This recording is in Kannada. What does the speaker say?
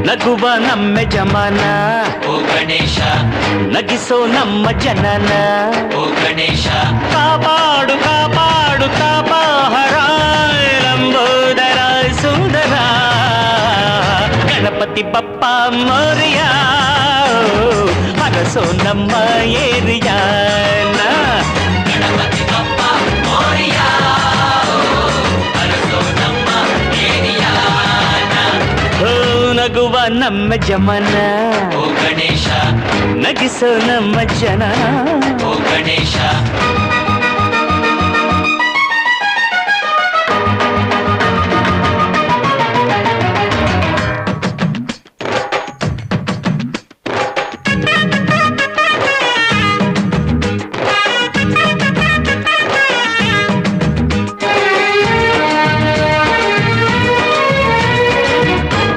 ನಗುವ ನಮ್ಮ ಜಮಾನ ಓ ಗಣೇಶ ನಗಿಸೋ ನಮ್ಮ ಜನನ ಓ ಗಣೇಶ ಕಾಪಾಡು ಕಾಪಾಡು ತಾಪಹರ ಲಂಬೋದರ ಸುಂದರ ಗಣಪತಿ ಬಪ್ಪ ಮೋರಿಯ ಹರಸೋ ನಮ್ಮ ಏರಿಯಾನ ಗಣಪತಿ ಬಪ್ಪ ಮೋರಿಯ ಹರಸೋ ನಮ್ಮ ಏರಿಯಾನ ಓ ನಗುವ ನಮ್ಮ ಜಮನ ಓ ಗಣೇಶ ನಗಿಸೋ ನಮ್ಮ ಜನ ಓ ಗಣೇಶ